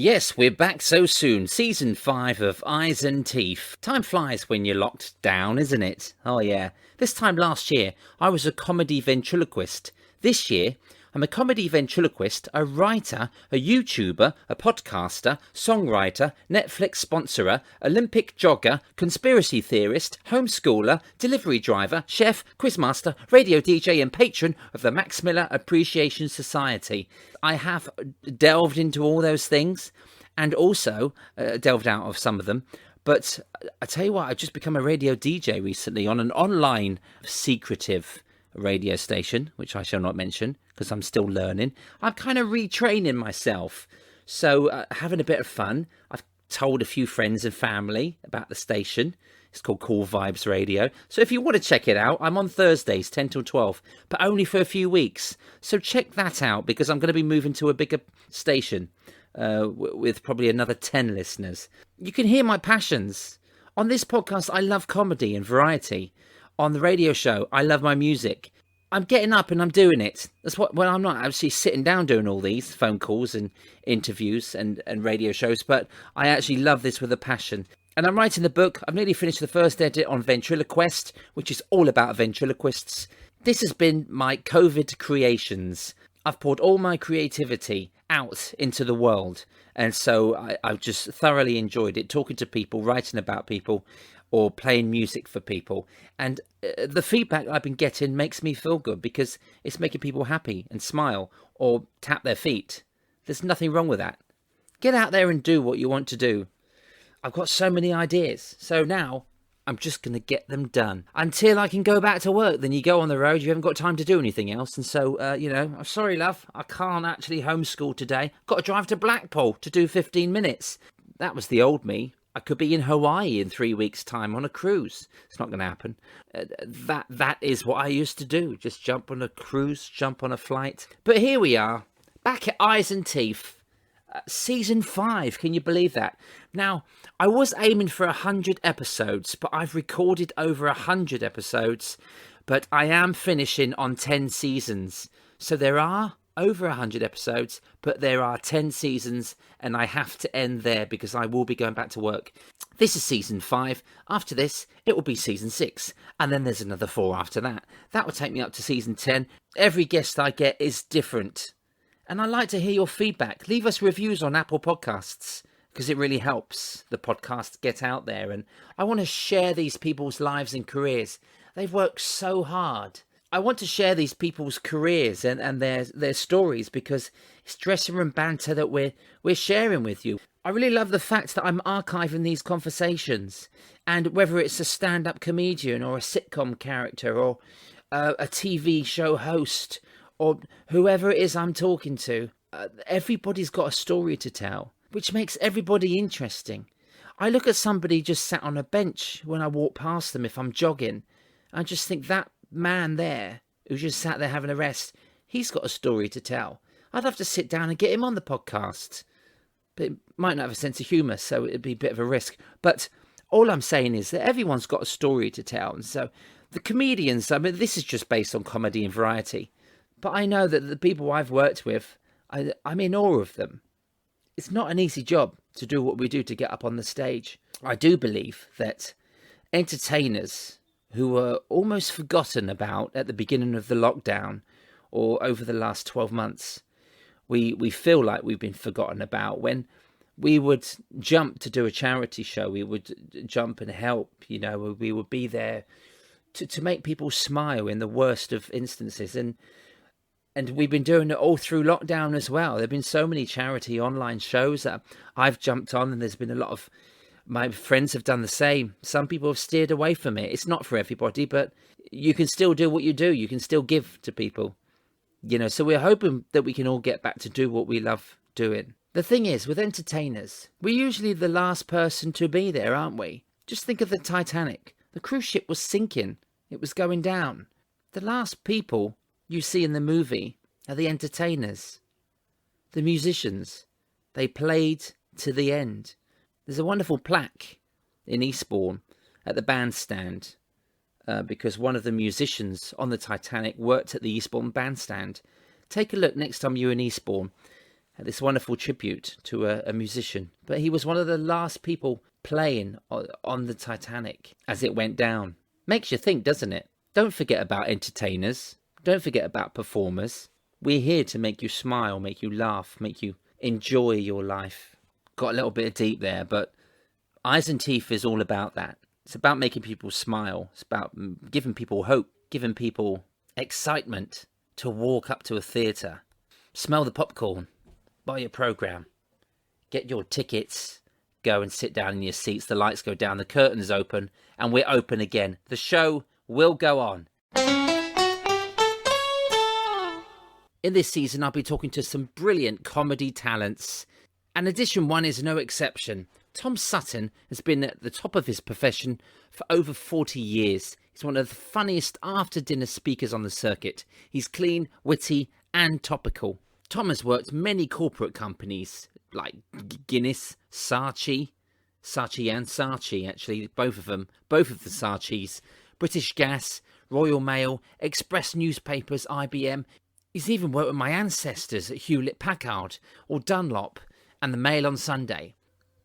Yes, we're back so soon. Season 5 of Eyes and Teeth. Time flies when you're locked down, isn't it? Oh yeah. This time last year, I was a comedy ventriloquist. This year, I'm a comedy ventriloquist, a writer, a YouTuber, a podcaster, songwriter, Netflix sponsorer, Olympic jogger, conspiracy theorist, homeschooler, delivery driver, chef, quizmaster, radio DJ and patron of the Max Miller Appreciation Society. I have delved into all those things and also delved out of some of them. But I tell you what, I've just become a radio DJ recently on an online secretive radio station, which I shall not mention because I'm still learning. I'm kind of retraining myself. So having a bit of fun. I've told a few friends and family about the station. It's called Cool Vibes Radio. So if you want to check it out, I'm on Thursdays, 10 till 12, but only for a few weeks. So check that out because I'm going to be moving to a bigger station with probably another 10 listeners. You can hear my passions. On this podcast, I love comedy and variety. On the radio show, I love my music. I'm getting up and I'm doing it. That's what, when I'm not actually sitting down doing all these phone calls and interviews and radio shows, but I actually love this with a passion. And I'm writing the book. I've nearly finished the first edit on Ventriloquist, which is all about ventriloquists. This has been my COVID creations. I've poured all my creativity out into the world. And so I've just thoroughly enjoyed it, talking to people, writing about people, or playing music for people. And the feedback I've been getting makes me feel good because it's making people happy and smile or tap their feet. There's nothing wrong with that. Get out there and do what you want to do. I've got so many ideas. So now I'm just going to get them done until I can go back to work. Then you go on the road, you haven't got time to do anything else. And so, I'm sorry, love, I can't actually homeschool today. Got to drive to Blackpool to do 15 minutes. That was the old me. I could be in Hawaii in 3 weeks' time on a cruise. It's not going to happen. That is what I used to do. Just jump on a cruise, jump on a flight. But here we are, back at Eyes and Teeth. Season 5, can you believe that? Now, I was aiming for 100 episodes, but I've recorded over 100 episodes, but I am finishing on 10 seasons. So there are over 100 episodes, but there are 10 seasons, and I have to end there because I will be going back to work. This is season 5. After this, it will be season 6, and then there's another 4 after that. That will take me up to season 10. Every guest I get is different. And I'd like to hear your feedback. Leave us reviews on Apple Podcasts because it really helps the podcast get out there. And I want to share these people's lives and careers. They've worked so hard. I want to share these people's careers and their stories because it's dressing room banter that we're sharing with you. I really love the fact that I'm archiving these conversations. And whether it's a stand-up comedian or a sitcom character or a TV show host, or whoever it is I'm talking to, everybody's got a story to tell, which makes everybody interesting. I look at somebody just sat on a bench when I walk past them if I'm jogging. I just think that man there, who's just sat there having a rest, he's got a story to tell. I'd love to sit down and get him on the podcast. But it might not have a sense of humour, so it'd be a bit of a risk. But all I'm saying is that everyone's got a story to tell. And so the comedians, I mean, this is just based on comedy and variety. But I know that the people I've worked with, I'm in awe of them. It's not an easy job to do what we do to get up on the stage. I do believe that entertainers who were almost forgotten about at the beginning of the lockdown or over the last 12 months, we feel like we've been forgotten about. When we would jump to do a charity show, we would jump and help, we would be there to make people smile in the worst of instances. And we've been doing it all through lockdown as well. There have been so many charity online shows that I've jumped on, and there's been a lot of my friends have done the same. Some people have steered away from it. It's not for everybody, but you can still do what you do. You can still give to people. So we're hoping that we can all get back to do what we love doing. The thing is, with entertainers, we're usually the last person to be there, aren't we? Just think of the Titanic. The cruise ship was sinking. It was going down. The last people you see in the movie are the entertainers, the musicians. They played to the end. There's a wonderful plaque in Eastbourne at the bandstand because one of the musicians on the Titanic worked at the Eastbourne bandstand. Take a look next time you're in Eastbourne this wonderful tribute to a musician. But he was one of the last people playing on the Titanic as it went down. Makes you think, doesn't it? Don't forget about entertainers. Don't forget about performers. We're here to make you smile, make you laugh, make you enjoy your life. Got a little bit deep there, but Eyes and Teeth is all about that. It's about making people smile. It's about giving people hope, giving people excitement to walk up to a theatre, smell the popcorn, buy your programme, get your tickets, go and sit down in your seats. The lights go down, the curtains open, and we're open again. The show will go on. In this season, I'll be talking to some brilliant comedy talents, and Edition 1 is no exception. Tom Sutton has been at the top of his profession for over 40 years. He's one of the funniest after-dinner speakers on the circuit. He's clean, witty, and topical. Tom has worked many corporate companies like Guinness, Saatchi and Saatchi, actually, both of the Saatchis, British Gas, Royal Mail, Express Newspapers, IBM. He's even worked with my ancestors at Hewlett-Packard or Dunlop and the Mail on Sunday.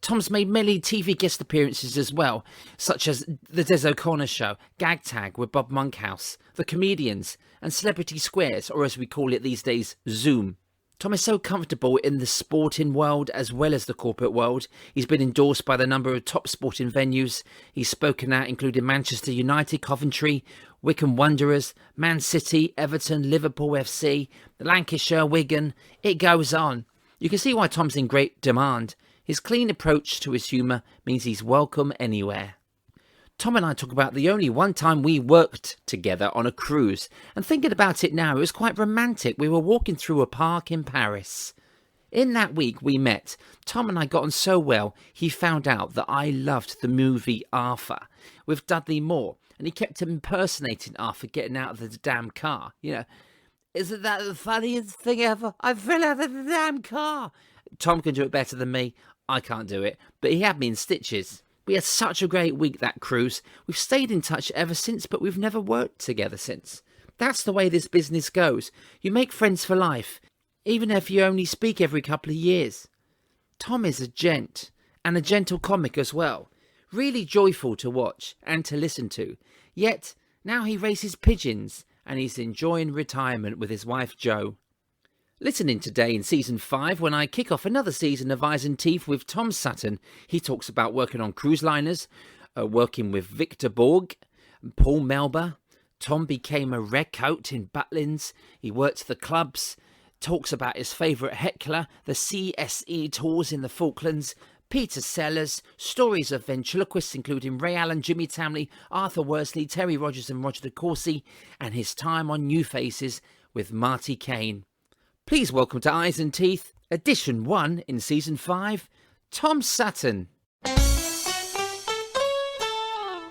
Tom's made many TV guest appearances as well, such as The Des O'Connor Show, Gag Tag with Bob Monkhouse, The Comedians, and Celebrity Squares, or as we call it these days, Zoom. Tom is so comfortable in the sporting world as well as the corporate world. He's been endorsed by the number of top sporting venues. He's spoken at including Manchester United, Coventry, Wycombe Wanderers, Man City, Everton, Liverpool FC, Lancashire, Wigan. It goes on. You can see why Tom's in great demand. His clean approach to his humour means he's welcome anywhere. Tom and I talk about the only one time we worked together on a cruise, and thinking about it now, it was quite romantic. We were walking through a park in Paris. In that week we met. Tom and I got on so well, he found out that I loved the movie Arthur with Dudley Moore, and he kept impersonating Arthur getting out of the damn car. You know, isn't that the funniest thing ever? I fell out of the damn car. Tom can do it better than me. I can't do it, but he had me in stitches. We had such a great week that cruise. We've stayed in touch ever since, but we've never worked together since. That's the way this business goes. You make friends for life, even if you only speak every couple of years. Tom is a gent, and a gentle comic as well. Really joyful to watch and to listen to. Yet, now he raises pigeons, and he's enjoying retirement with his wife Jo. Listen in today in Season 5 when I kick off another season of Eyes and Teeth with Tom Sutton. He talks about working on cruise liners, working with Victor Borge, Paul Melba. Tom became a redcoat in Butlins. He worked the clubs, talks about his favourite heckler, the CSE tours in the Falklands, Peter Sellers, stories of ventriloquists including Ray Allen, Jimmy Tamley, Arthur Worsley, Terry Rogers and Roger de Courcy, and his time on New Faces with Marty Kane. Please welcome to Eyes and Teeth, Edition 1 in Season 5, Tom Sutton.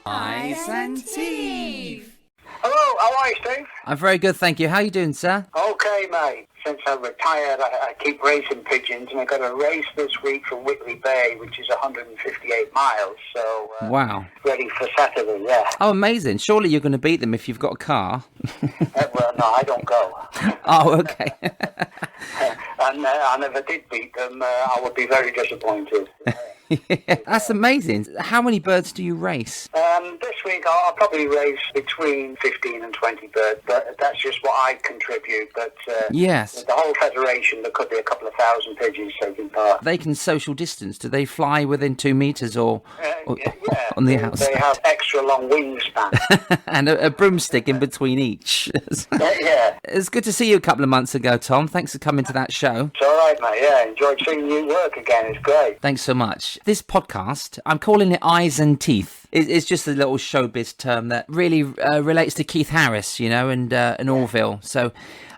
Eyes and Teeth. Hello, how are you, Steve? I'm very good, thank you. How are you doing, sir? Okay, mate. Since I'm retired, I keep racing pigeons, and I've got a race this week from Whitley Bay, which is 158 miles, so wow. Ready for Saturday, yeah. Oh, amazing. Surely you're going to beat them if you've got a car. Well, no, I don't go. Oh, okay. And if I did beat them, I would be very disappointed. Yeah, that's amazing. How many birds do you race? This week I'll probably race between 15 and 20 birds, but that's just what I contribute. But yes, the whole federation, there could be a couple of thousand pigeons taking part. They can social distance. Do they fly within 2 meters or yeah, on the outside? They have extra long wingspan. And a broomstick in between each. Yeah. It's good to see you a couple of months ago, Tom. Thanks for coming to that show. It's all right, mate. Yeah, enjoyed seeing you work again. It's great. Thanks so much. This podcast, I'm calling it Eyes and Teeth. It's just a little showbiz term that really relates to Keith Harris, you know, and Orville. So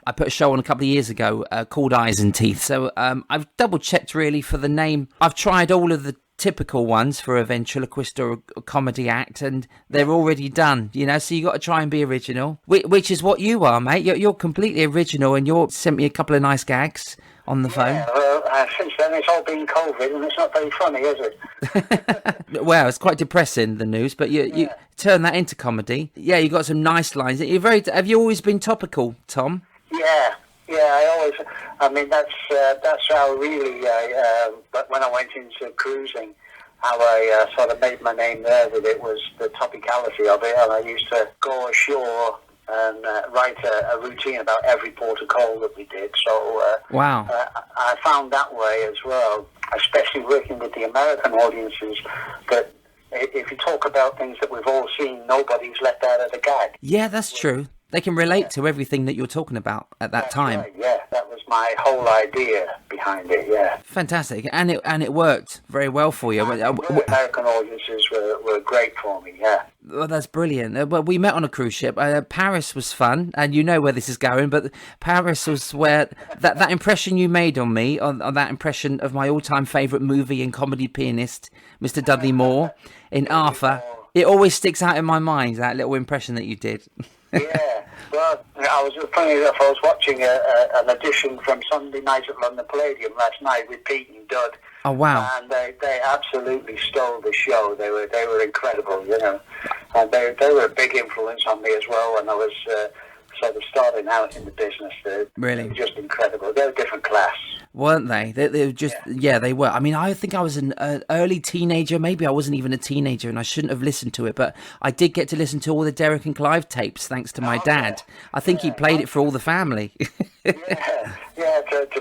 I put a show on a couple of years ago called Eyes and Teeth. So I've double checked really for the name. I've tried all of the typical ones for a ventriloquist or a comedy act, and they're already done, you know, so you got to try and be original, which is what you are, mate. You're completely original, and you sent me a couple of nice gags on the phone. Since then it's all been COVID, and it's not very funny, is it? Well, it's quite depressing, the news, but you turn that into comedy. Yeah, you got some nice lines. Have you always been topical, Tom? Yeah, I mean, that's how really, but when I went into cruising, how I sort of made my name there with it was the topicality of it, and I used to go ashore and write a routine about every port of call that we did. So Wow. I found that way as well, especially working with the American audiences, that if you talk about things that we've all seen, nobody's left out of the gag. Yeah, that's true. They can relate to everything that you're talking about at that time. Right, yeah, that was my whole idea behind it, yeah. Fantastic, and it worked very well for you. American audiences were great for me, yeah. Well, that's brilliant. Well, we met on a cruise ship. Paris was fun, and you know where this is going, but Paris was where that impression you made on me, on that impression of my all-time favourite movie and comedy pianist, Mr. Dudley Moore, in Arthur. It always sticks out in my mind, that little impression that you did. Yeah, well, funny enough, I was watching an edition from Sunday night at London Palladium last night with Pete and Dud. Oh, wow. And they absolutely stole the show. They were incredible, you know. And they were a big influence on me as well when I was sort of starting out in the business. Really? They were just incredible. They were a different class. Weren't they? They were just, yeah, they were. I mean, I think I was an early teenager. Maybe I wasn't even a teenager and I shouldn't have listened to it, but I did get to listen to all the Derek and Clive tapes thanks to my dad. I think he played it for all the family. To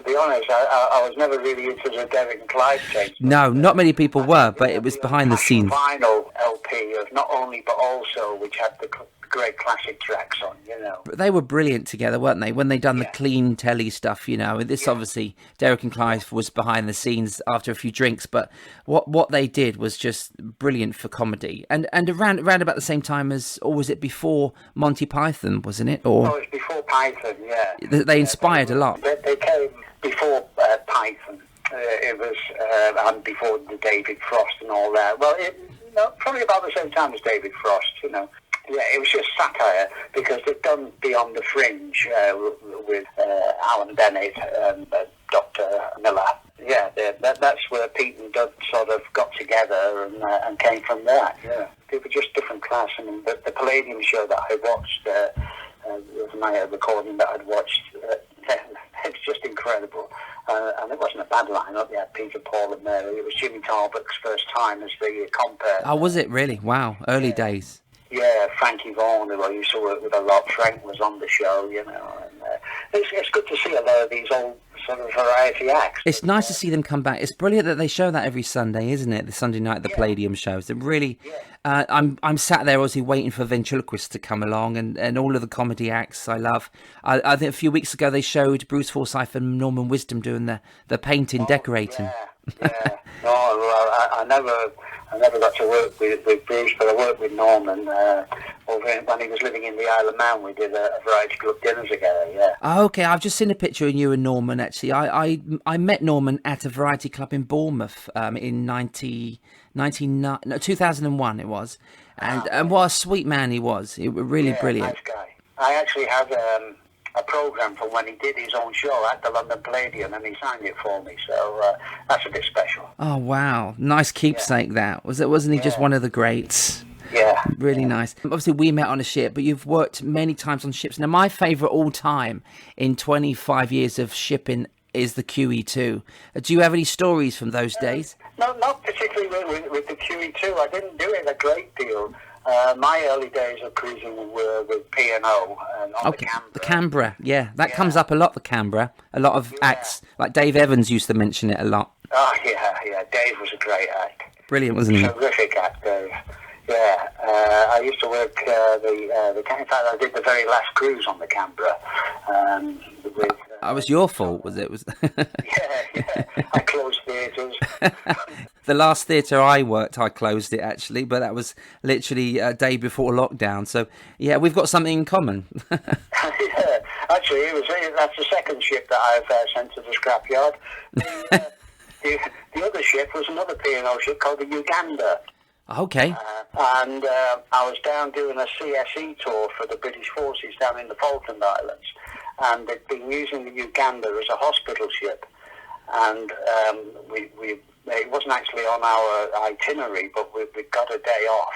be honest, I was never really into the Derek and Clive tapes. No, not many people were, but it was behind the scenes. Vinyl LP of not only but also which had the great classic tracks on, you know. But they were brilliant together, weren't they? When they done the clean telly stuff, you know. This obviously, Derek and Clive was behind the scenes after a few drinks, but what they did was just brilliant for comedy. And around about the same time as, or was it before Monty Python, wasn't it? Or it was before Python, yeah. They inspired a lot. They came before Python. It was and before the David Frost and all that. Well, probably about the same time as David Frost, you know. Yeah, it was just satire because they'd done Beyond the Fringe with Alan Bennett and Dr. Miller. Yeah, that's where Pete and Doug sort of got together and came from that. Yeah, they were just different class. I mean, the Palladium show that I watched was my recording that I'd watched. It's just incredible. And it wasn't a bad lineup. They had Peter, Paul and Mary. It was Jimmy Tarbuck's first time as the compere. Oh, was it really? Wow, early days. Yeah, Frankie Vaughan, who I used to work with a lot. Frank was on the show, you know. And it's good to see a lot of these old sort of variety acts. It's nice to see them come back. It's brilliant that they show that every Sunday, isn't it? The Sunday night, the Palladium shows. It really, I'm sat there obviously waiting for ventriloquists to come along and all of the comedy acts I love. I think a few weeks ago they showed Bruce Forsyth and Norman Wisdom doing the painting, decorating. Yeah. No, I never got to work with Bruce, but I worked with Norman when he was living in the Isle of Man. We did a variety club dinner together. Yeah. Oh, okay, I've just seen a picture of you and Norman. Actually, I met Norman at a variety club in Bournemouth in 2001. It was, and what a sweet man he was. He was really brilliant. Nice guy. I actually have a program from when he did his own show at the London Palladium, and he signed it for me. So that's a bit special. Oh wow, nice keepsake that. Wasn't he just one of the greats? Yeah. Really nice. Obviously, we met on a ship, but you've worked many times on ships. Now, my favourite all time in 25 years of shipping is the QE2. Do you have any stories from those days? No, not particularly with the QE2. I didn't do it a great deal. My early days of cruising were with P&O and on the Canberra. The Canberra, that comes up a lot, the Canberra. A lot of acts, like Dave Evans used to mention it a lot. Oh, yeah. Dave was a great act. Brilliant, wasn't he? Terrific act, Dave. Yeah, I used to work in fact, I did the very last cruise on the Canberra. It was your fault, was it? Yeah. I closed theatres. The last theatre I worked, I closed it actually, but that was literally a day before lockdown. So, yeah, we've got something in common. Yeah, actually, that's the second ship that I've sent to the scrapyard. The other ship was another P&O ship called the Uganda. Okay. And I was down doing a CSE tour for the British Forces down in the Falkland Islands. And they'd been using the Uganda as a hospital ship. And it wasn't actually on our itinerary, but we got a day off.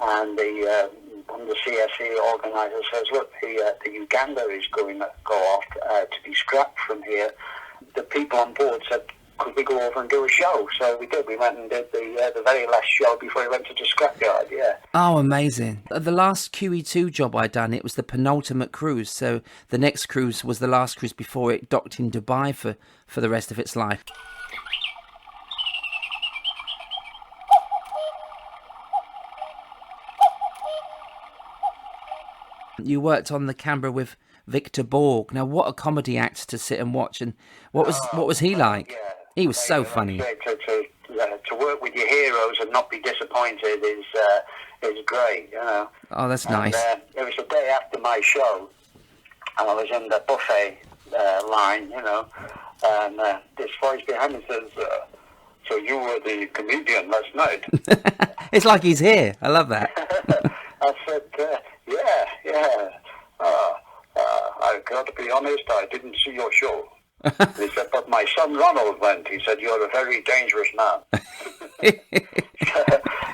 And the one of the CSE organisers says, look, the Uganda is going to go off to be scrapped from here. The people on board said, could we go over and do a show? So we did. We went and did the very last show before we went to the scrapyard, yeah. Oh, amazing. The last QE2 job I'd done, it was the penultimate cruise. So the next cruise was the last cruise before it docked in Dubai for the rest of its life. You worked on the camera with Victor Borge. Now, what a comedy act to sit and watch. And what was he like? Yeah. He was so funny. To work with your heroes and not be disappointed is great, you know. Oh, that's nice. It was the day after my show, and I was in the buffet line, you know, and this voice behind me says, so you were the comedian last night? It's like he's here. I love that. I said, yeah. I got to be honest, I didn't see your show. He said, but my son Ronald went. He said, you're a very dangerous man.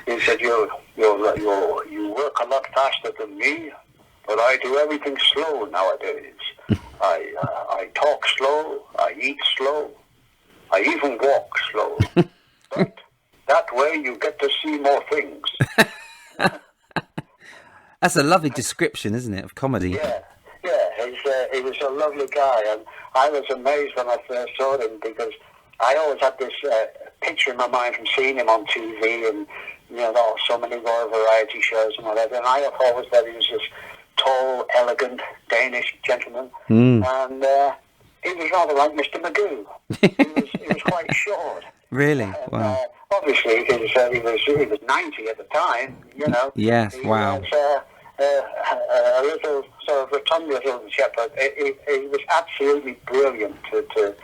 He said, you work a lot faster than me, but I do everything slow nowadays. I talk slow, I eat slow, I even walk slow. But that way you get to see more things. That's a lovely description, isn't it, of comedy? Yeah. He was a lovely guy, and I was amazed when I first saw him because I always had this picture in my mind from seeing him on TV and, you know, there are so many Royal Variety shows and whatever, and I have always thought he was this tall, elegant Danish gentleman, and he was rather like Mr. Magoo. He was quite short. Really? And, wow. Obviously, he was 90 at the time, you know. Yes, wow. Was, a little sort of rotund little chap, but he was absolutely brilliant to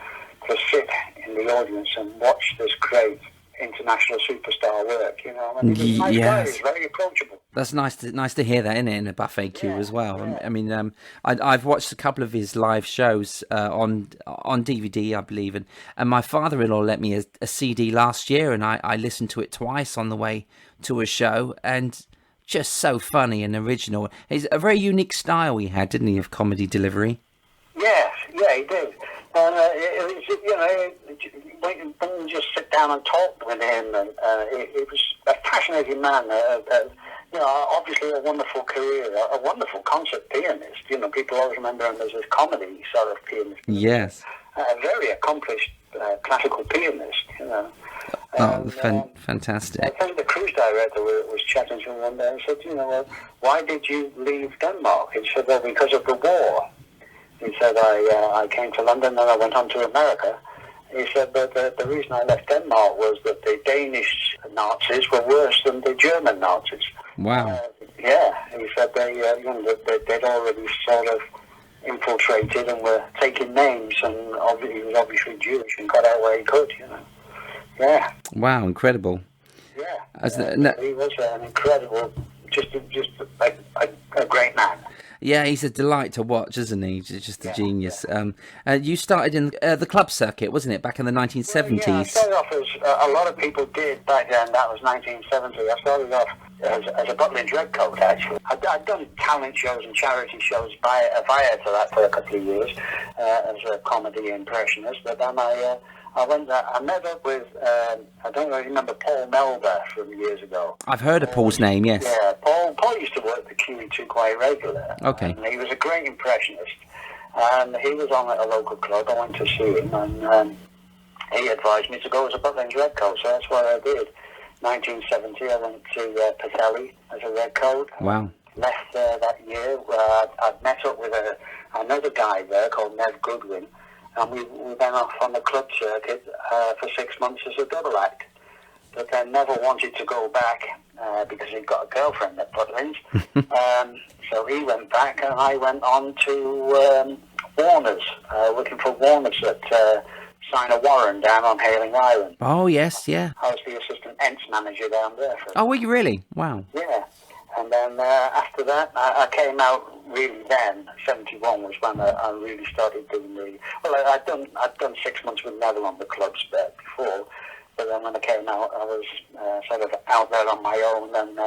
sit in the audience and watch this great international superstar work, you know. And he was a nice guy, he was very approachable. That's nice to hear that, isn't it, in a buffet queue as well. Yeah. I mean, I've watched a couple of his live shows on DVD, I believe, and my father-in-law lent me a CD last year, and I listened to it twice on the way to a show, and just so funny and original. It's a very unique style he had, didn't he, of comedy delivery? Yes, yeah, he did. And it was, you know, when you just sit down and talk with him, and it was a fascinating man. You know, obviously a wonderful career, a wonderful concert pianist. You know, people always remember him as a comedy sort of pianist. Yes. A very accomplished classical pianist, you know. Fantastic. I think the cruise director was chatting to him one day and said, you know, why did you leave Denmark? He said, well, because of the war. He said, I came to London and I went on to America. He said, but the reason I left Denmark was that the Danish Nazis were worse than the German Nazis. Wow. Yeah, he said they'd already sort of infiltrated and were taking names, and he was obviously Jewish and got out where he could, you know. Yeah. Wow, incredible. Yeah. He was an incredible, just a great man. Yeah, he's a delight to watch, isn't he? Just a genius. You started in the club circuit, wasn't it, back in the 1970s? Yeah, I started off as a lot of people did back then. That was 1970. I started off as a Butlin's Redcoat, actually. I'd done talent shows and charity shows prior to that for a couple of years as a comedy impressionist. But then I met up with, I don't know if you remember Paul Melba from years ago. I've heard of Paul's name, yes. Yeah, Paul used to work the QE2 quite regular. Okay. And he was a great impressionist. And he was on at a local club. I went to see him, and he advised me to go as a Butlin's Redcoat, so that's what I did. 1970, I went to Patelli as a Redcoat. Wow. Left that year. I'd met up with another guy there called Nev Goodwin, and we went off on the club circuit for 6 months as a double act. But then never wanted to go back because he'd got a girlfriend at Butlin's. So he went back, and I went on to Warner's, working for Warner's at Signer Warren down on Hailing Island. Oh, yes, yeah. I was the assistant Ents manager down there. Oh, were you really? Wow. Yeah. And then after that, I came out really then. 71 was when I really started doing the... Well, I'd done 6 months with Neville on the clubs before, but then when I came out, I was sort of out there on my own, and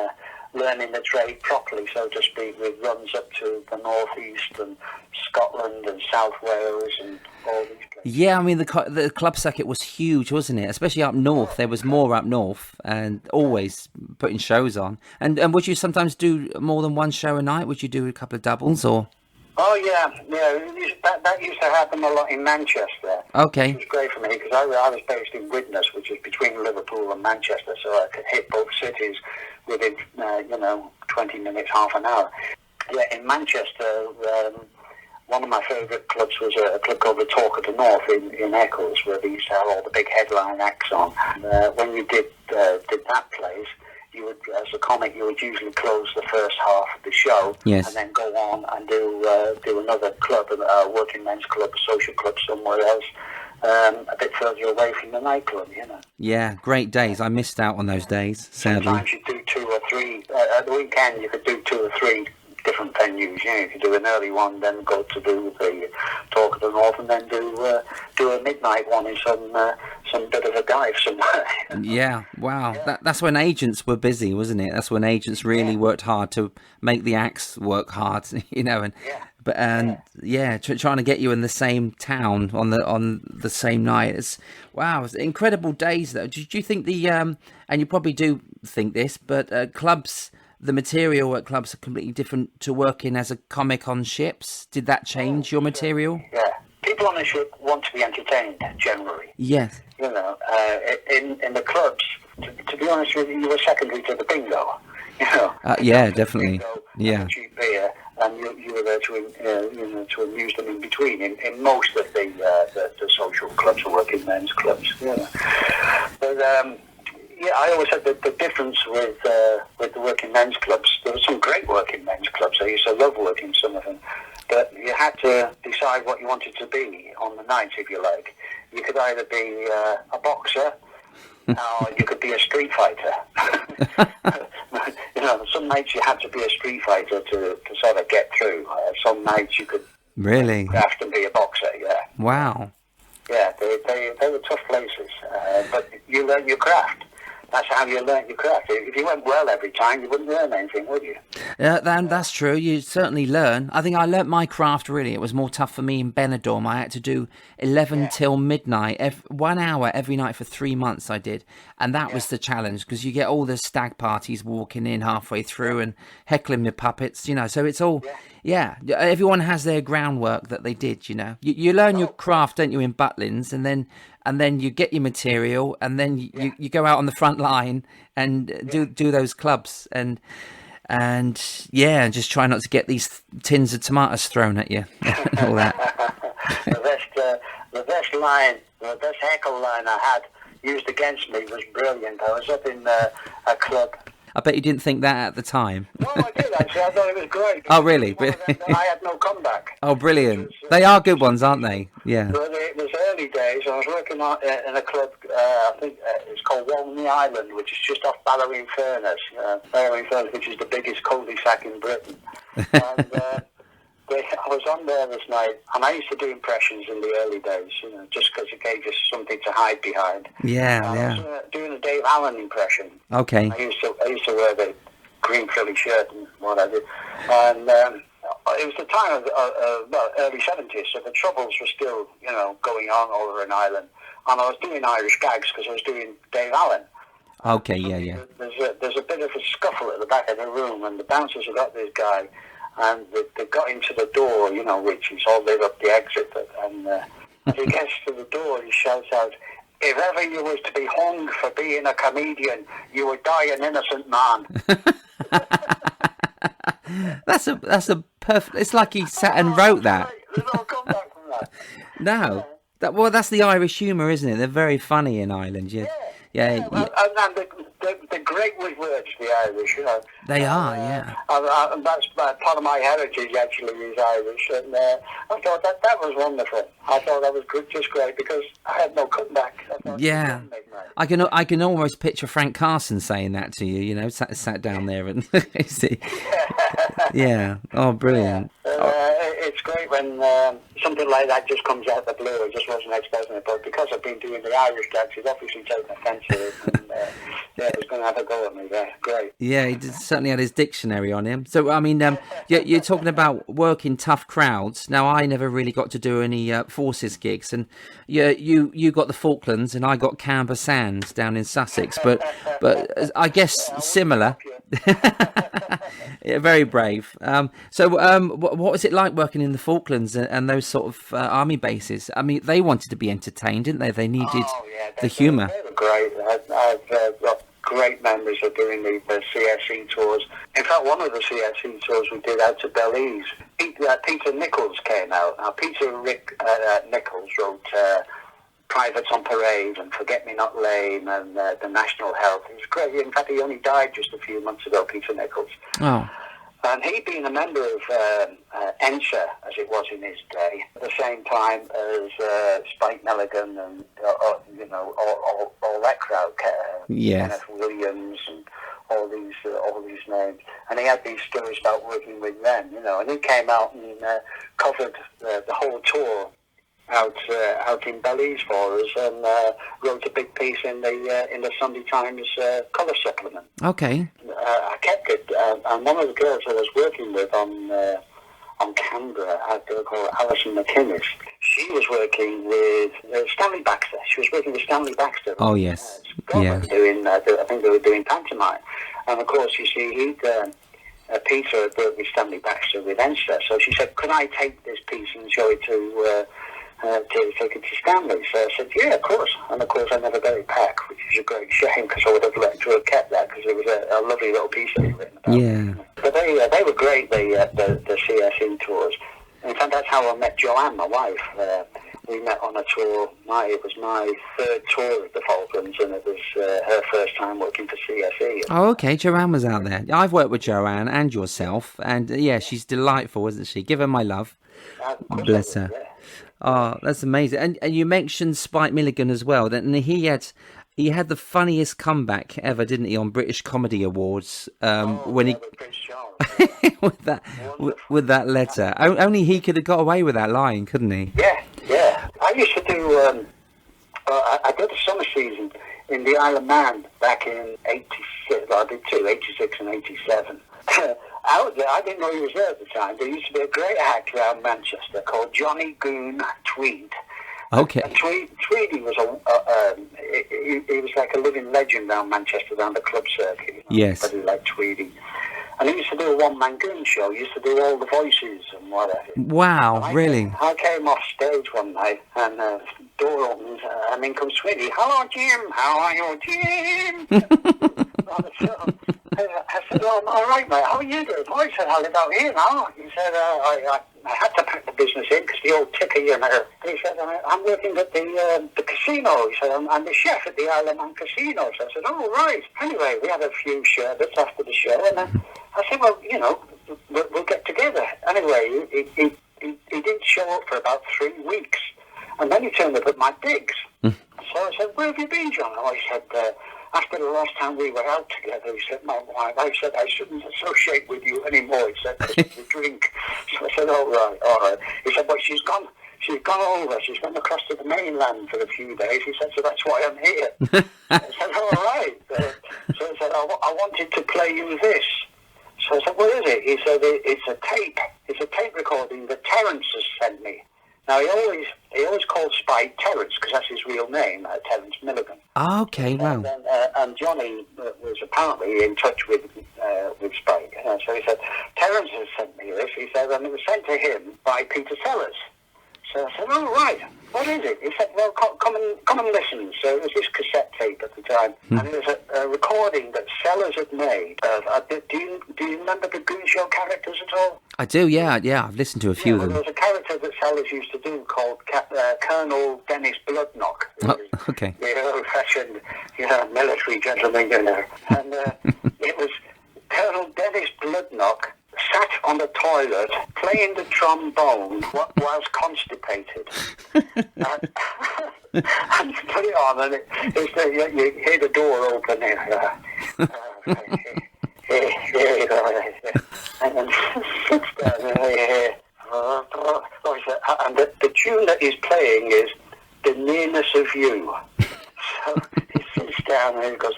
learning the trade properly, so to speak, with runs up to the northeast and Scotland and South Wales and all these places. Yeah, I mean, the club circuit was huge, wasn't it? Especially up north. There was more up north, and always putting shows on. And would you sometimes do more than one show a night? Would you do a couple of doubles, or? Oh yeah. That used to happen a lot in Manchester. Okay. It was great for me because I was based in Widnes, which is between Liverpool and Manchester, so I could hit both cities within 20 minutes, half an hour. Yeah, in Manchester, one of my favourite clubs was a club called the Talk of the North in Eccles, where they used to have all the big headline acts on. When you did that place, you would, as a comic, you would usually close the first half of the show, yes, and then go on and do another club, a working men's club, a social club somewhere else, a bit further away from the nightclub, Yeah, great days. I missed out on those days, sadly. Sometimes you do 2 or 3, at the weekend you could do 2 or 3 different venues. You could do an early one, then go to do the Talk of the North, and then do a midnight one in some bit of a dive somewhere. Yeah, wow. Yeah. That's when agents were busy, wasn't it? That's when agents really worked hard to make the acts work hard, and trying to get you in the same town on the same night. It's incredible days though. Do you think and you probably do think this, but clubs, the material at clubs are completely different to working as a comic on ships? Did that change your material? Yeah. People on a ship want to be entertained, generally. Yes. In the clubs, to be honest with you were secondary to the bingo. Yeah, definitely. Bingo, yeah. Cheap beer, and you were there to amuse them in between. In most of the social clubs or working men's clubs. Yeah. But I always had the difference with the working men's clubs. There were some great working men's clubs. I used to love working some of them. But you had to decide what you wanted to be on the night, if you like. You could either be a boxer, or you could be a street fighter. Some nights you had to be a street fighter to sort of get through. Some nights you could really have to be a boxer. Yeah. Wow. Yeah, they were tough places, but you learn your craft. That's how you learn your craft. If you went well every time, you wouldn't learn anything, would you? Yeah, that's true. You certainly learn. I think I learnt my craft, really. It was more tough for me in Benidorm. I had to do 11 till midnight, 1 hour every night for 3 months I did. And that was the challenge, because you get all the stag parties walking in halfway through and heckling the puppets, So it's all... Yeah, everyone has their groundwork that they did, You learn your craft, don't you, in Butlins, and then you get your material, and then you go out on the front line and do those clubs, and just try not to get these tins of tomatoes thrown at you, all that. The best heckle line I had used against me was brilliant. I was up in a club. I bet you didn't think that at the time. No, I did actually. I thought it was great. Oh, really? I had no comeback. Oh, brilliant. They are good ones, aren't they? Yeah. Well, it was early days. I was working in a club, I think it's called Walney Island, which is just off Ballerine-Furness. Ballerine-Furness, which is the biggest cul-de-sac in Britain. And I was on there this night, and I used to do impressions in the early days, just because it gave us something to hide behind. I was doing a Dave Allen impression. Okay. I used to wear the green frilly shirt and what I did, and it was the time of early 70s, so the Troubles were still going on over in Ireland, and I was doing Irish gags because I was doing Dave Allen. Okay, yeah. There's a bit of a scuffle at the back of the room, and the bouncers have got this guy. And they got into the door, which is all lit up the exit. And as he gets to the door, he shouts out, "If ever you was to be hung for being a comedian, you would die an innocent man." That's a perfect. It's like he sat and wrote that. There's no comeback from that. No, that's the Irish humour, isn't it? They're very funny in Ireland. Yeah. And they're great with words, the Irish, They are, yeah. And that's part of my heritage, actually, is Irish. And I thought that was wonderful. I thought that was just great, because I had no comeback. Yeah. I can almost picture Frank Carson saying that to you, sat down there and see. Yeah. Oh, brilliant. It's great when something like that just comes out of the blue. I just wasn't expecting it, but because I've been doing the Irish gags, he's obviously taken offence to it. And, was going to have a go at me there. Great. Yeah, he certainly had his dictionary on him. So, I mean, you're talking about working tough crowds. Now, I never really got to do any forces gigs, and you got the Falklands, and I got Camber Sands down in Sussex. But I guess similar. Yeah, very brave. What was it like working in the Falklands and those sort of army bases? I mean, they wanted to be entertained, didn't they? They needed the humour. They were great. I've got great memories of doing the CSE tours. In fact, one of the CSE tours we did out to Belize. Peter Nichols came out. Now, Nichols wrote Privates on Parade and Forget Me Not Lame and The National Health. He was great. In fact, he only died just a few months ago, Peter Nichols. Oh. And he'd been a member of ENSA, as it was in his day, at the same time as Spike Milligan and, all that crowd, Kenneth Williams and all these names. And he had these stories about working with them, and he came out and covered the whole tour out in Belize for us, and wrote a big piece in the Sunday Times colour supplement. Okay. I kept it, and one of the girls I was working with on Canberra, a girl called Alison McInnes. She was working with Stanley Baxter. She was working with Stanley Baxter. Oh yes, yeah. I think they were doing pantomime, and of course, you see, Peter had worked with Stanley Baxter with ENSA, so she said, "Could I take this piece and show it to take it to Stanley?" So I said, "Yeah, of course." And of course, I never got it back, which is a great shame because I would have liked to have kept that because it was a lovely little piece that he written about. Yeah. But they were great. The CSE tours. In fact, that's how I met Joanne, my wife. We met on a tour. It was my third tour of the Falklands, and it was her first time working for CSE. Oh, okay. Joanne was out there. I've worked with Joanne and yourself, and she's delightful, isn't she? Give her my love. Bless her. Yeah. Oh, that's amazing. And you mentioned Spike Milligan as well. And he had the funniest comeback ever, didn't he, on British Comedy Awards? When he with that letter. Only he could have got away with that line, couldn't he? Yeah. I used to do. I did a summer season in the Isle of Man back in '86. Well, I did two, '86 and '87. Out there, I didn't know he was there at the time. There used to be a great actor around Manchester called Johnny Goon Tweed. Okay. And Tweedy was he was like a living legend around Manchester, around the club circuit. Yes. Everybody liked Tweedy. And he used to do a one-man goon show. He used to do all the voices and whatever. Wow, really? I came off stage one night, and the door opens, and in comes Tweedy. "Hello, Jim. How are you, Jim?" I said, "Oh, I'm all right, mate. How are you doing?" "Oh," he said, "I live out here now." He said, I had to pack the business in because the old ticker, He said, "I'm working at the casino." He said, "I'm the chef at the Isle of Man Casino." So I said, "Oh, right." Anyway, we had a few sherbets after the show, and I said, "Well, we'll get together." Anyway, he didn't show up for about 3 weeks, and then he turned up at my digs. So I said, "Where have you been, John?" Oh, he said, "After the last time we were out together," he said, "my wife, I said I shouldn't associate with you anymore." He said, "Because you drink." So I said, all right. He said, "But she's gone over. She's gone across to the mainland for a few days." He said, "So that's why I'm here." I said, "All right." So he said, I wanted to play you this." So I said, "What is it?" He said, "It's a tape. It's a tape recording that Terence has sent me." Now, he always called Spike Terence because that's his real name, Terence Milligan. Oh, okay, wow. And Johnny was apparently in touch with Spike. So he said, "Terence has sent me this." He said, and it was sent to him by Peter Sellers. So I said, "Oh, right. What is it?" He said, "Well, come and listen." So it was this cassette tape at the time, and it was a recording that Sellers had made of. Do you remember the Goon Show characters at all? I do, yeah. I've listened to a few of them. There was a character that Sellers used to do called Colonel Dennis Bloodknock. Oh, okay. The old-fashioned, military gentleman, And it was Colonel Dennis Bloodknock sat on the toilet playing the trombone whilst constipated. And you put it on, and you hear the door open. And then sits down and the tune that he's playing is "The Nearness of You." So he sits down and he goes,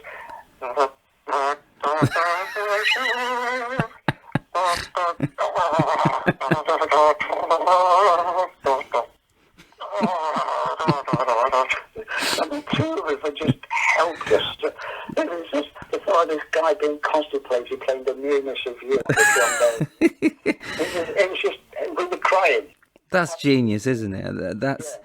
And the two of us were just helpless. It was just the thought of this guy being constipated playing the nearness of you on the trombone. It was just, we were crying. That's genius, isn't it? That's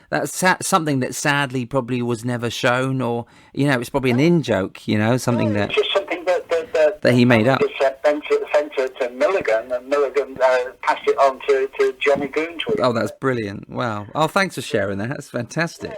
something that sadly probably was never shown, or it's probably an in-joke, something that It's just something that he made up. Sent to Milligan, and Milligan passed it on to Johnny Goontweed. Oh, that's brilliant! Wow. Oh, thanks for sharing that. That's fantastic.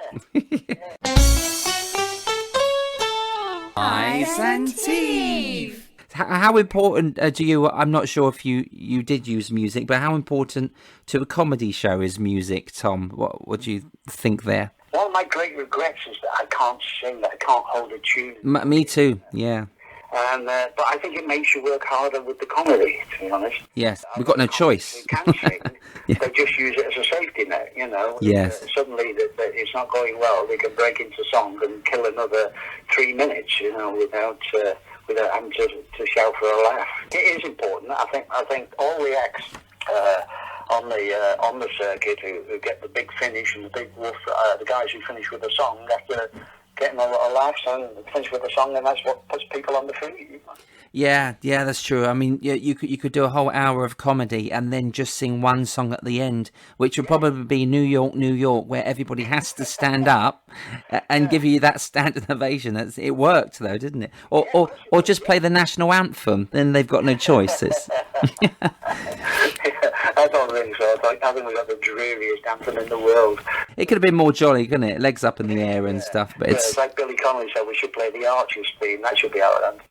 Eyes and teeth. How important to you? I'm not sure if you did use music, but how important to a comedy show is music, Tom? What do you think there? One of my great regrets is that I can't sing, that I can't hold a tune. Me too. Yeah. But I think it makes you work harder with the comedy, to be honest. Yes, we've got no choice. They can sing. Yeah. They just use it as a safety net, Yes. Suddenly that it's not going well, they can break into song and kill another 3 minutes, without having to shout for a laugh. It is important. I think all the acts on the circuit who get the big finish and the big woof, the guys who finish with a song after getting a lot of laughs and finish with a song, and that's what puts people on the feet. Yeah, that's true. I mean, you could do a whole hour of comedy and then just sing one song at the end, which would probably be New York, New York, where everybody has to stand up and give you that standing ovation. It worked though, didn't it? Or just play the national anthem. Then they've got no choice. I don't think so. I think we got the dreariest anthem in the world. It could have been more jolly, couldn't it? Legs up in the air and stuff. But it's like Billy Connolly said, we should play the Archers theme. That should be our anthem.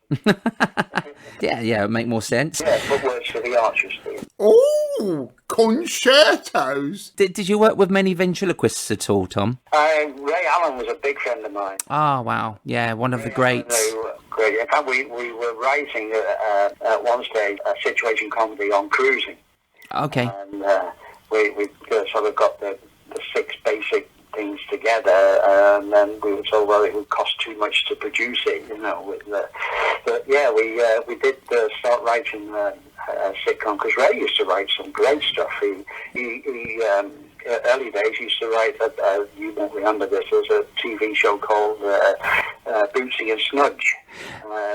Yeah, it would make more sense. Yeah, put words for the Archers theme. Oh, concertos. Did you work with many ventriloquists at all, Tom? Ray Allen was a big friend of mine. Oh, wow. Yeah, one of the greats. Great. In fact, we were writing at one stage a situation comedy on cruising. Okay. And we sort of got the 6 basic things together, and then we were told, well, it would cost too much to produce it, but yeah, we did start writing a sitcom, because Ray used to write some great stuff. He early days he used to write, you won't remember this, there was a TV show called Bootsy and Snudge,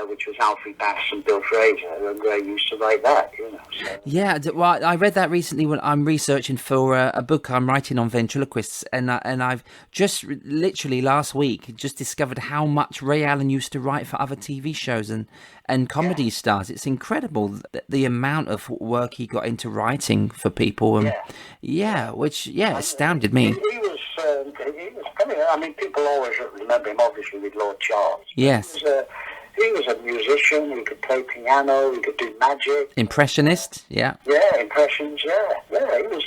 which was Alfie Bass and Bill Fraser, and Ray used to write that, So. Yeah, well, I read that recently when I'm researching for a book I'm writing on ventriloquists, and I've just literally last week just discovered how much Ray Allen used to write for other TV shows and comedy stars. It's incredible the amount of work he got into writing for people, and which astounded me. He was funny. I mean, people always remember him obviously with Lord Charles. Yes. He was a musician. He could play piano. He could do magic. Impressionist. Yeah. Yeah, impressions. Yeah. He was.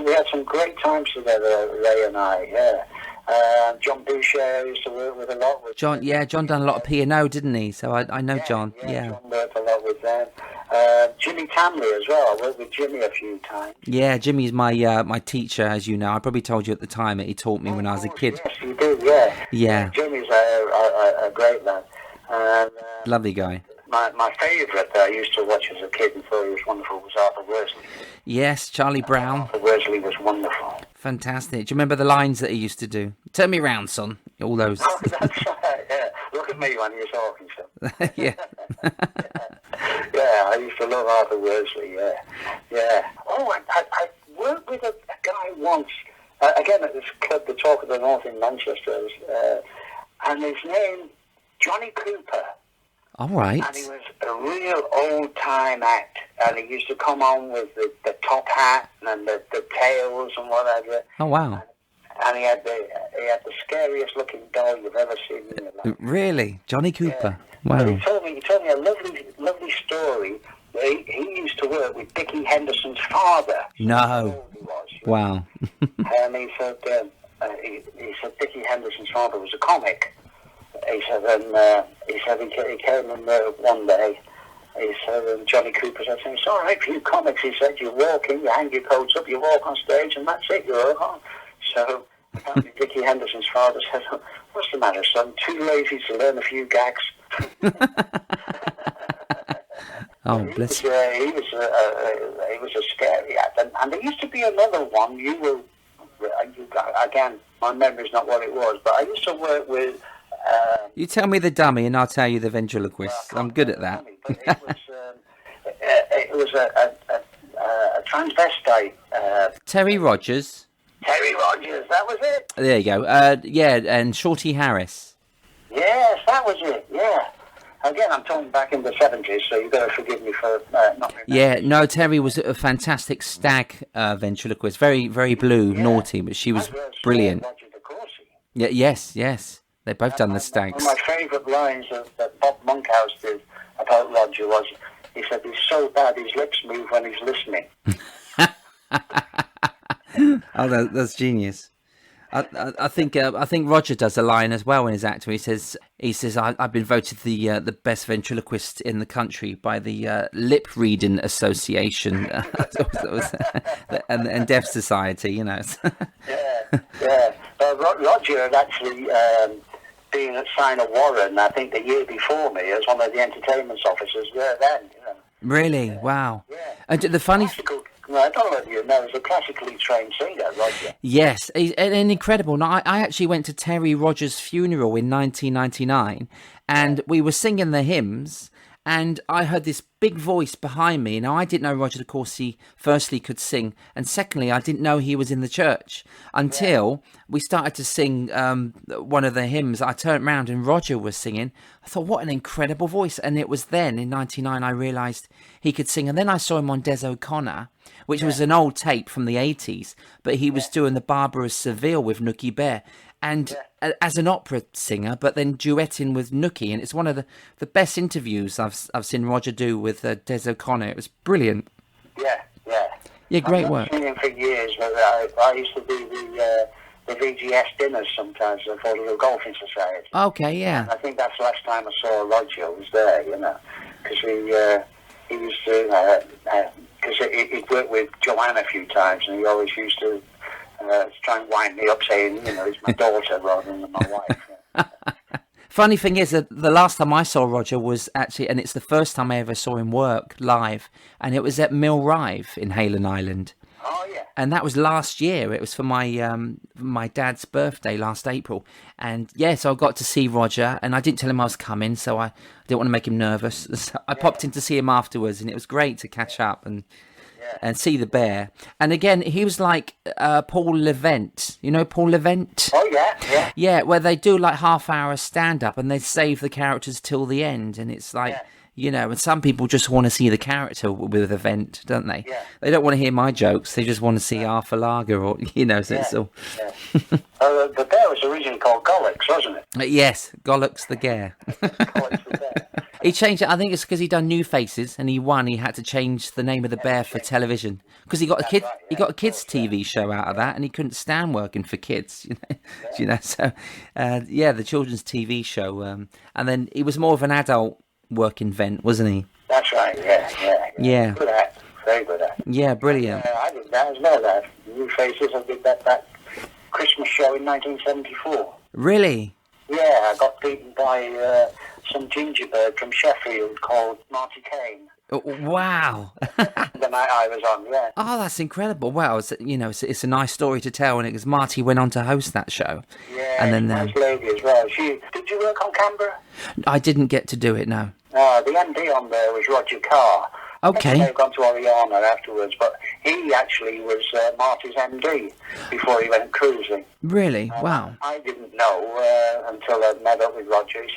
We had some great times together, Ray and I. Yeah. John Boucher I used to work with a lot. John done a lot of P&O, didn't he? So I know John. Yeah. John worked a lot with them. Jimmy Tamley as well. I worked with Jimmy a few times. Yeah, Jimmy's my teacher, as you know. I probably told you at the time that he taught me when I was a kid. Yes, you did. Yeah. Yeah. Jimmy's a great lad. And, lovely guy. My favourite that I used to watch as a kid and thought he was wonderful was Arthur Worsley. Yes, Charlie Brown. Arthur Worsley was wonderful. Fantastic. Do you remember the lines that he used to do? Turn me round, son. All those. Oh, that's right, yeah. Look at me when you're talking, son. Yeah. Yeah, I used to love Arthur Worsley, yeah. Oh, I worked with a guy once, again at this club, the Talk of the North in Manchester, and his name, Johnny Cooper. All right. And he was a real old-time act, and he used to come on with the top hat and the tails and whatever. Oh, wow. And he had the scariest-looking doll you've ever seen in your life. Really? Johnny Cooper? Yeah. Wow. He told me a lovely story. He used to work with Dickie Henderson's father. No. He was. Wow. And he said Dickie Henderson's father was a comic. He said, he came in there one day. He said, and Johnny Cooper said to him, "It's all right for you comics." He said, "You walk in, you hang your coats up, you walk on stage, and that's it. You're on." So apparently Dickie Henderson's father said, "What's the matter, son? Too lazy to learn a few gags? Oh, He bless was, you. he was a scary actor. And there used to be another one. Again, my memory's not what it was, but I used to work with. You tell me the dummy and I'll tell you the ventriloquist. I'm good at that. But it was a transvestite. Terry Rogers. Terry Rogers, that was it. There you go. Yeah, and Shorty Harris. Yes, that was it. Yeah. Again, I'm talking back in the 70s, so you got to forgive me for not remembering. Yeah, no, Terry was a fantastic stag ventriloquist. Very, very blue, naughty, but she was brilliant. Roger De Courcy. Yeah, yes. They've both done the stags. One of my favourite lines that Bob Monkhouse did about Roger was, he said, he's so bad his lips move when he's listening. Oh, that's genius. I think Roger does a line as well in his acting. He says I've been voted the best ventriloquist in the country by the Lip Reading Association and Deaf Society. You know. Yeah. Roger had actually been at Sign of Warren, I think, the year before me as one of the entertainment officers there then. You know. Really? Wow. Yeah. And the funny. I don't know if you know, he's a classically trained singer, Roger. Yes, and incredible. Now, I actually went to Terry Rogers' funeral in 1999, and we were singing the hymns, and I heard this big voice behind me. Now, I didn't know Roger De Courcy, firstly, could sing, and secondly, I didn't know he was in the church until we started to sing one of the hymns. I turned around and Roger was singing. I thought, what an incredible voice. And it was then, in 99, I realised he could sing. And then I saw him on Des O'Connor, which was an old tape from the 80s, but he was doing the Barbara of Seville with Nookie Bear. And as an opera singer, but then duetting with Nookie. And it's one of the best interviews I've seen Roger do with Des O'Connor. It was brilliant. Yeah, great work. I've been singing for years, but I used to do the VGS dinners sometimes for the Little Golfing Society. Okay, yeah. And I think that's the last time I saw Roger was there, you know, because he was because he'd worked with Joanne a few times, and he always used to try and wind me up saying, you know, it's my daughter rather than my wife. Yeah. Funny thing is that the last time I saw Roger was actually, and it's the first time I ever saw him work live, and it was at Mill Rive in Haylen Island. Oh, yeah. And that was last year. It was for my dad's birthday last April. And so I got to see Roger, and I didn't tell him I was coming, so I didn't want to make him nervous. So I popped in to see him afterwards, and it was great to catch up and see the bear. And again, he was like Paul Levent. You know Paul Levent? Oh, yeah. Yeah, where they do like half-hour stand-up, and they save the characters till the end. And it's like... Yeah. You know, and some people just want to see the character with an event, don't they? Yeah. They don't want to hear my jokes. They just want to see Arthur Lager or, you know, so it's all... The bear was originally called Gollux, wasn't it? Yes, Gollux the Gare. Gollux the bear. He changed it. I think it's because he done New Faces and he won. He had to change the name of the bear for television because he got he got a kids' TV show out of that, and he couldn't stand working for kids. You know. So the children's TV show, and then he was more of an adult working vent, wasn't he? That's right. Yeah. Good at. Very good at. Yeah, brilliant. I did that as well. That New Faces. I did that Christmas show in 1974. Really? Yeah, I got beaten by some gingerbird from Sheffield called Marty Kane. Wow. The night I was on, yeah. Oh, that's incredible. Well, it's a nice story to tell, and because Marty went on to host that show. Yeah, and then nice lady as well. Did you work on Canberra? I didn't get to do it, no. The MD on there was Roger Carr. Okay. They've gone to Oriana afterwards, but he actually was Marty's MD before he went cruising. Really? Wow. I didn't know until I met up with Roger. He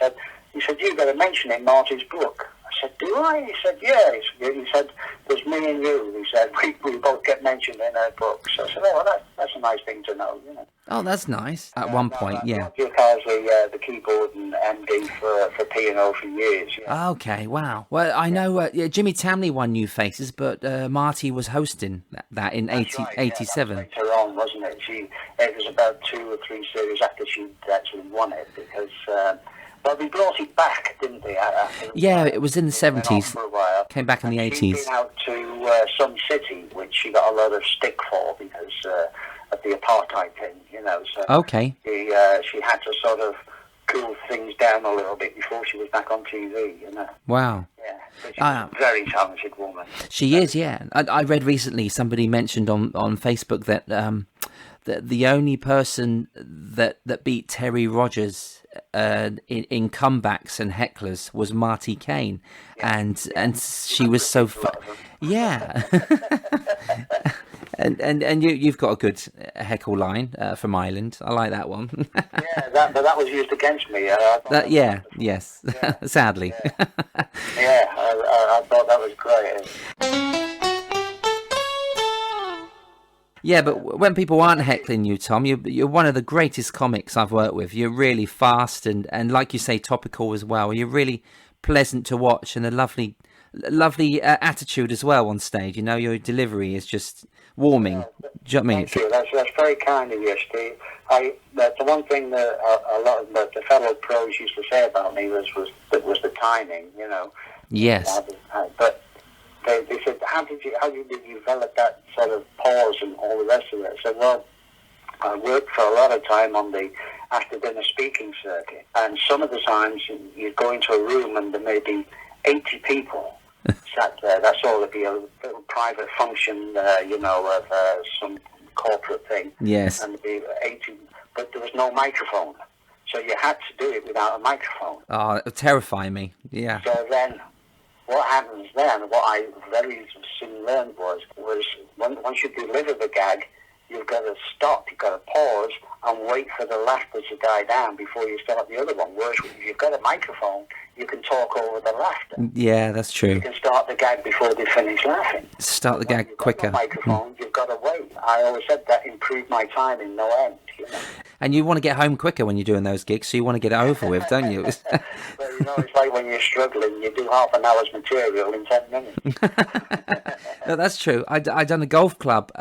said, you've got to mention in Marty's book. I said, do I? He said, yeah. He said, there's me and you. He said, we both get mentioned in her book. So I said, oh, well, that's a nice thing to know, you know. Oh, that's nice. At one point, yeah. Roger Carr's the keyboard and MD for P&O for years. Yeah. Okay, wow. Well, I know Jimmy Tamley won New Faces, but Marty was hosting that in 87. Later on, wasn't it? It was about 2 or 3 series after she'd actually won it because... well, they brought it back, didn't they? Yeah, it was in the 70s. For a while. Came back in the 80s. She'd been out to some city, which she got a lot of stick for because of the apartheid thing, you know. So okay. she had to sort of cool things down a little bit before she was back on TV, you know. Wow. Yeah, but she's a very talented woman. She is, yeah. I read recently somebody mentioned on Facebook that the only person that beat Terry Rogers in comebacks and hecklers was Marty Kane, and she was so yeah. And you've got a good heckle line from Ireland. I like that one. Yeah, but that was used against me. Yes. Yeah. Sadly. Yeah, I thought that was great. Yeah, but when people aren't heckling you, Tom, you're one of the greatest comics I've worked with. You're really fast and like you say, topical as well. You're really pleasant to watch and a lovely attitude as well on stage. You know, your delivery is just warming. Do you know what I mean? Thank you. That's very kind of you, Steve. The one thing that a lot of the fellow pros used to say about me was the timing. You know. Yes. But they said, how did you develop that sort of pause and all the rest of it? I said, well, I worked for a lot of time on the after dinner speaking circuit, and some of the times you'd go into a room and there may be 80 people sat there. That's all. It'd be a little private function, of some corporate thing. Yes. And there'd be 80, but there was no microphone, so you had to do it without a microphone. Oh, it would terrify me. Yeah. So then, what happens then? What I very soon learned was once you deliver the gag, you've got to stop, you've got to pause and wait for the laughter to die down before you start the other one. Whereas if you've got a microphone, you can talk over the laughter. Yeah, that's true. You can start the gag before they finish laughing. Start the gag quicker. When you've got no microphone, you've got to wait. I always said that improved my time in no end. You know? And you want to get home quicker when you're doing those gigs, so you want to get it over with, don't you? But it's like when you're struggling, you do half an hour's material in 10 minutes. No, that's true. I done a golf club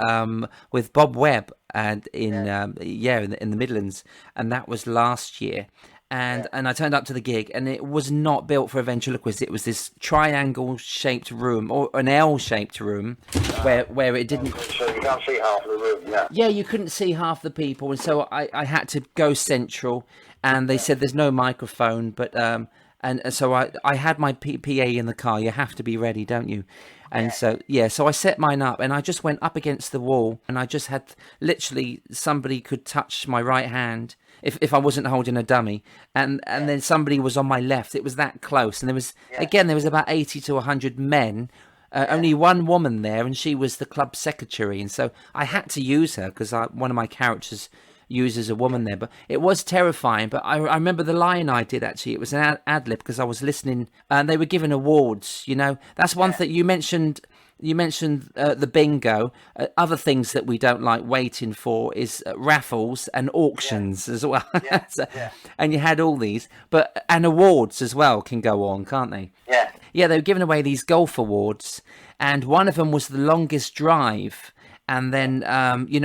with Bob Webb and in the Midlands, and that was last year. And I turned up to the gig, and it was not built for a ventriloquist. It was this triangle-shaped room, or an L-shaped room, where it didn't... So you can't see half the room, yeah. Yeah, you couldn't see half the people, and so I had to go central, and they said there's no microphone, but... And so I had my PA in the car. You have to be ready, don't you? And so I set mine up, and I just went up against the wall, and I just had literally somebody could touch my right hand if I wasn't holding a dummy, and then somebody was on my left. It was that close, and there was about 80 to 100 men. Only one woman there, and she was the club secretary, and so I had to use her because one of my characters uses a woman there. But it was terrifying. But I remember the line I did, actually. It was an ad lib because I was listening, and they were giving awards. You know, that's one thing you mentioned. You mentioned the bingo. Other things that we don't like waiting for is raffles and auctions as well. And you had all these, and awards as well can go on, can't they? Yeah. Yeah, they were giving away these golf awards, and one of them was the longest drive. And then,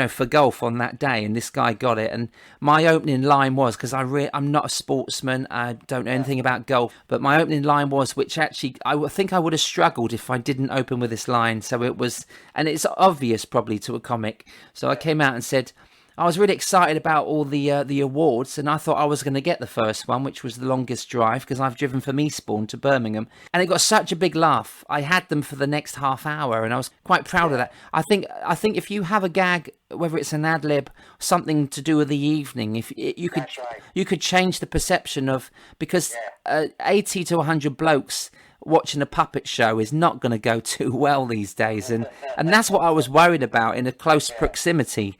for golf on that day, and this guy got it. And my opening line was, because I'm not a sportsman, I don't know anything about golf, but my opening line was, which actually, I think I would have struggled if I didn't open with this line. So it was, and it's obvious probably to a comic. So I came out and said, I was really excited about all the awards, and I thought I was going to get the first one, which was the longest drive, because I've driven from Eastbourne to Birmingham, and it got such a big laugh. I had them for the next half hour, and I was quite proud of that. I think if you have a gag, whether it's an ad lib, something to do with the evening, if you could change the perception of, because 80 to 100 blokes watching a puppet show is not going to go too well these days, and that's what I was worried about in a close proximity.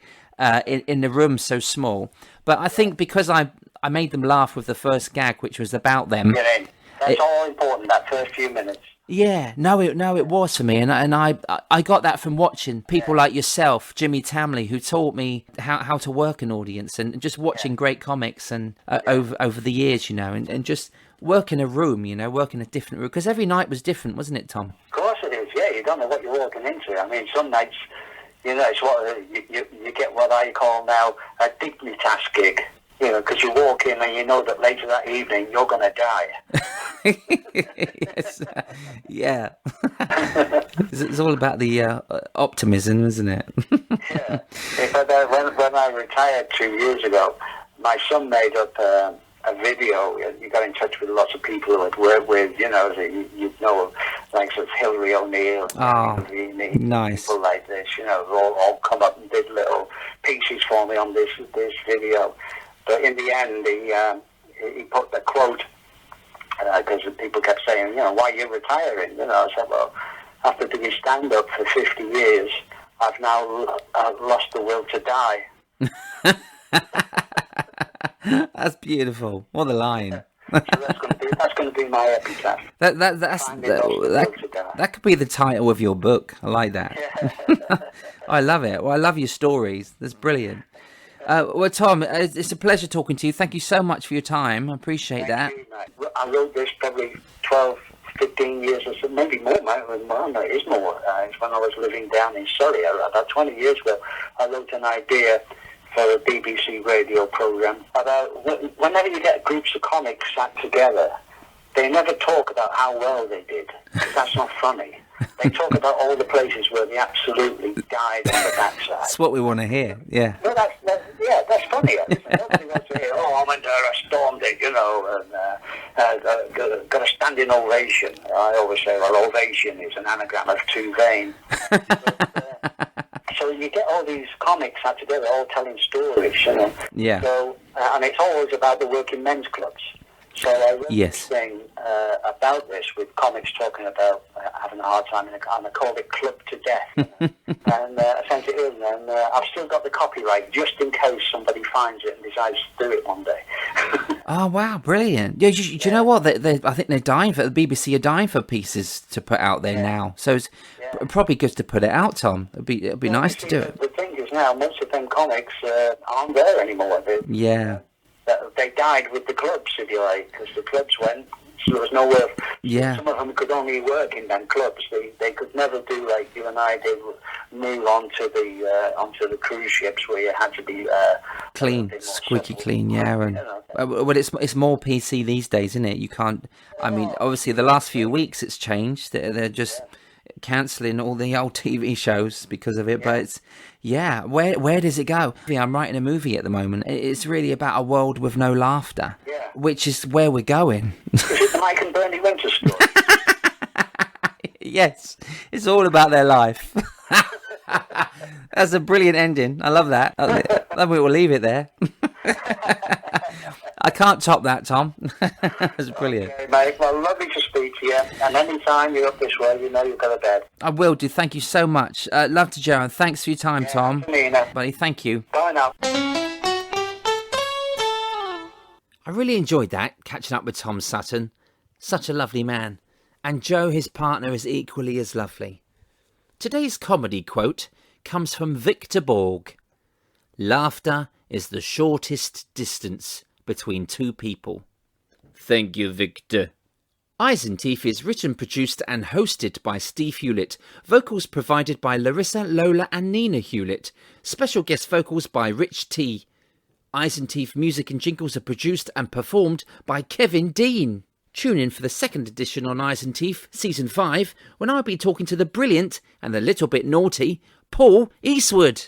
In the room so small, but I think because I made them laugh with the first gag, which was about them. That's all important. That first few minutes. Yeah, it was for me, and I got that from watching people like yourself, Jimmy Tamley, who taught me how to work an audience, and just watching great comics and over the years, and just work in a room, work in a different room, because every night was different, wasn't it, Tom? Of course it is. Yeah, you don't know what you're walking into. I mean, some nights. It's what you get what I call now a dignitas gig. Because you walk in and you know that later that evening you're going to die. Yes, yeah. It's all about the optimism, isn't it? Yeah. When I retired 2 years ago, my son made up a a video, you got in touch with lots of people who had worked with, you know, like sort of Hillary O'Neill, nice. people like this, you know, all come up and did little pieces for me on this video. But in the end, he put the quote, because people kept saying, you know, why are you retiring? You know, I said, well, after doing stand-up for 50 years, I've now lost the will to die. That's beautiful. What a line. So that's going to be my epitaph. That could be the title of your book. I like that. I love it. Well, I love your stories. That's brilliant. Well, Tom, it's a pleasure talking to you. Thank you so much for your time. I appreciate that. I wrote this probably 12, 15 years or so, maybe more. No, it is more. It's when I was living down in Surrey. About 20 years ago, I wrote an idea for a BBC radio programme about whenever you get groups of comics sat together, they never talk about how well they did, because that's not funny. They talk about all the places where they absolutely died on the backside. That's what we want to hear, yeah. Well, that's funny. Nobody wants to hear, I went there, I stormed it, you know, and got a standing ovation. I always say, well, ovation is an anagram of two vein. So you get all these comics sat together, all telling stories, you know. Yeah. So, and it's always about the working men's clubs. So I wrote this thing about this, with comics talking about having a hard time, and I called it Club to Death. And I sent it in, and I've still got the copyright, just in case somebody finds it and decides to do it one day. Oh, wow, brilliant. Yeah, do you know what? I think they're dying for, the BBC are dying for pieces to put out there now. So it's probably good to put it out, Tom. It'd be nice to do it. The thing is now, most of them comics aren't there anymore. They died with the clubs, if you like, because the clubs went, so there was nowhere. Yeah. Some of them could only work in them clubs. They could never do like you and I did, move onto the cruise ships where you had to be clean, squeaky clean, yeah. And well, it's more PC these days, isn't it? You can't. I mean, obviously, the last few weeks it's changed. They're just cancelling all the old TV shows because of it, but it's where does it go? I'm writing a movie at the moment. It's really about a world with no laughter, which is where we're going. Is it the Mike and Bernie Winter story? Yes, it's all about their life. That's a brilliant ending. I love that. Then we will leave it there. I can't top that, Tom. That's brilliant. Okay, mate. Well, lovely to speak to you. And anytime you're up this way, you know you've got a bed. I will do. Thank you so much. Love to Joe, and thanks for your time, Tom. Buddy, thank you. Bye now. I really enjoyed that, catching up with Tom Sutton. Such a lovely man. And Joe, his partner, is equally as lovely. Today's comedy quote comes from Victor Borge. Laughter is the shortest distance between two people. Thank you, Victor. Eyes and Teeth is written, produced and hosted by Steve Hewlett. Vocals provided by Larissa, Lola and Nina Hewlett. Special guest vocals by Rich T. Eyes and Teeth music and jingles are produced and performed by Kevin Dean. Tune in for the second edition on Eyes and Teeth, Season 5, when I'll be talking to the brilliant and the little bit naughty Paul Eastwood.